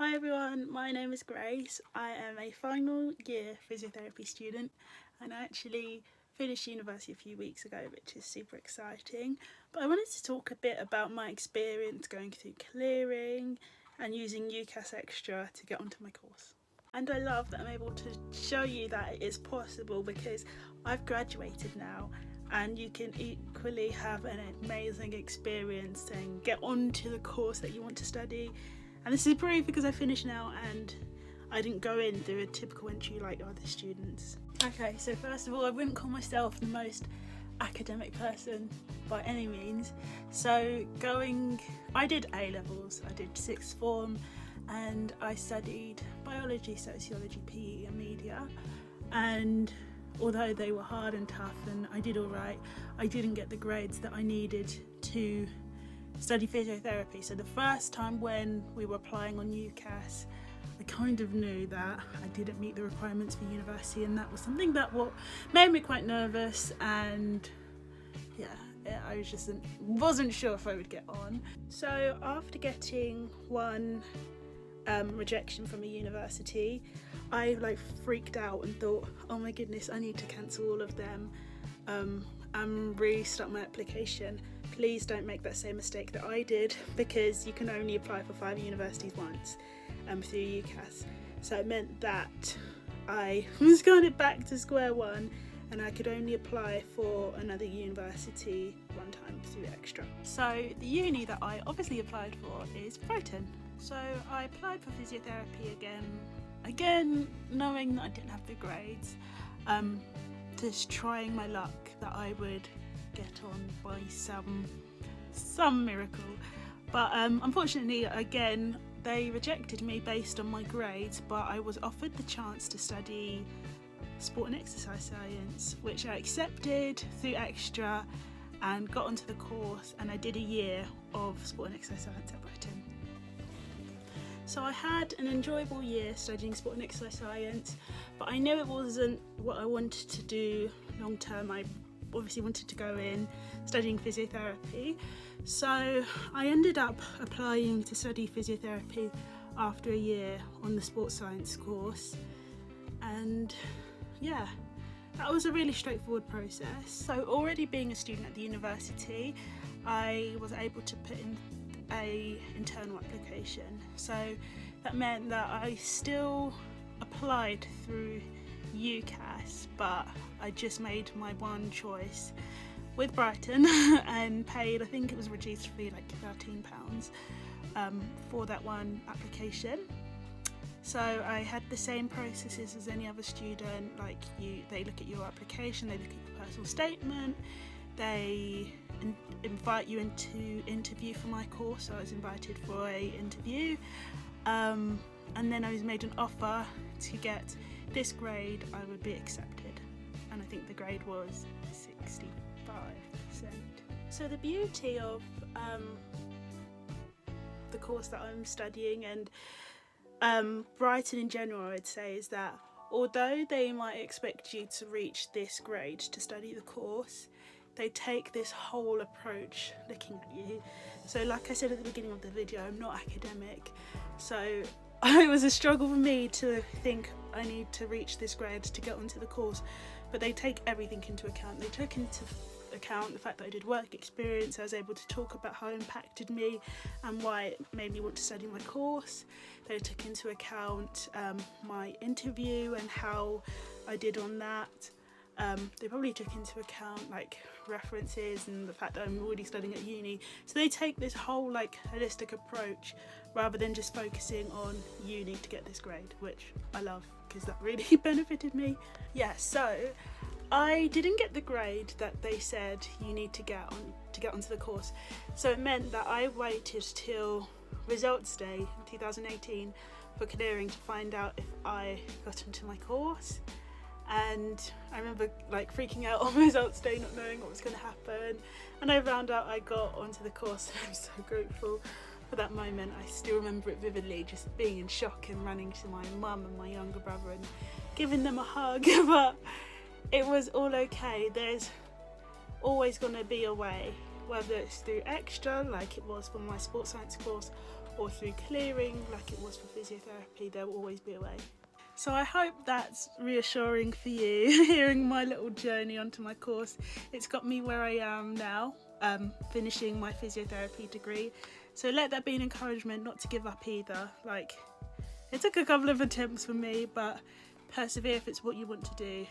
Hi everyone, my name is Grace. I am a final year physiotherapy student and I actually finished university a few weeks ago, which is super exciting. But I wanted to talk a bit about my experience going through clearing and using UCAS Extra to get onto my course. And I love that I'm able to show you that it is possible because I've graduated now and you can equally have an amazing experience and get onto the course that you want to study. And this is proof because I finished now and I didn't go in through a typical entry like other students. Okay, so first of all, I wouldn't call myself the most academic person by any means. So I did A-levels, I did sixth form and I studied biology, sociology, PE and media. And although they were hard and tough and I did all right, I didn't get the grades that I needed to study physiotherapy. So the first time when we were applying on UCAS, I kind of knew that I didn't meet the requirements for university, and that was something that made me quite nervous, and I just wasn't sure if I would get on. So after getting one rejection from a university, I freaked out and thought, oh my goodness, I need to cancel all of them and restart my application. Please don't make that same mistake that I did, because you can only apply for 5 universities once through UCAS. So it meant that I was going back to square one and I could only apply for another university one time through Extra. So the uni that I obviously applied for is Brighton. So I applied for physiotherapy again knowing that I didn't have the grades, just trying my luck that I would get on by some miracle. But unfortunately, again, they rejected me based on my grades, but I was offered the chance to study sport and exercise science, which I accepted through Extra and got onto the course, and I did a year of sport and exercise science at Brighton. So I had an enjoyable year studying sport and exercise science, but I knew it wasn't what I wanted to do long term. I obviously wanted to go in studying physiotherapy, so I ended up applying to study physiotherapy after a year on the sports science course, and that was a really straightforward process. So already being a student at the university, I was able to put in an internal application, so that meant that I still applied through UCAS, but I just made my one choice with Brighton and paid, I think it was reduced fee, like £13 for that one application. So I had the same processes as any other student. They look at your application, they look at your personal statement, they invite you into interview for my course. So I was invited for a interview, and then I was made an offer to get this grade, I would be accepted, and I think the grade was 65%. So the beauty of the course that I'm studying and Brighton in general, I'd say, is that although they might expect you to reach this grade to study the course, they take this whole approach looking at you. So like I said at the beginning of the video, I'm not academic, so it was a struggle for me to think I need to reach this grade to get onto the course, but they take everything into account. They took into account the fact that I did work experience. I was able to talk about how it impacted me and why it made me want to study my course. They took into account my interview and how I did on that. They probably took into account references and the fact that I'm already studying at uni. So they take this whole holistic approach rather than just focusing on uni to get this grade, which I love because that really benefited me. So I didn't get the grade that they said you need to get onto the course. So it meant that I waited till results day in 2018 for clearing to find out if I got into my course. And I remember freaking out on results day, not knowing what was going to happen, and I found out I got onto the course. I'm so grateful for that moment. I still remember it vividly, just being in shock and running to my mum and my younger brother and giving them a hug. But it was all okay. There's always going to be a way, whether it's through Extra like it was for my sports science course, or through clearing like it was for physiotherapy, there will always be a way. So I hope that's reassuring for you, hearing my little journey onto my course. It's got me where I am now, finishing my physiotherapy degree. So let that be an encouragement not to give up either. Like, it took a couple of attempts for me, but persevere if it's what you want to do.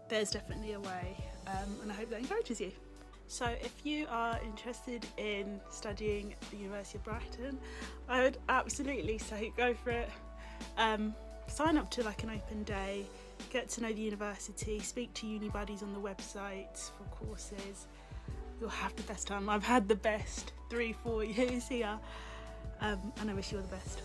There's definitely a way, and I hope that encourages you. So if you are interested in studying at the University of Brighton, I would absolutely say go for it. Sign up to like an open day, get to know the university, speak to uni buddies on the website for courses. You'll have the best time. I've had the best 3-4 years here, and I wish you all the best.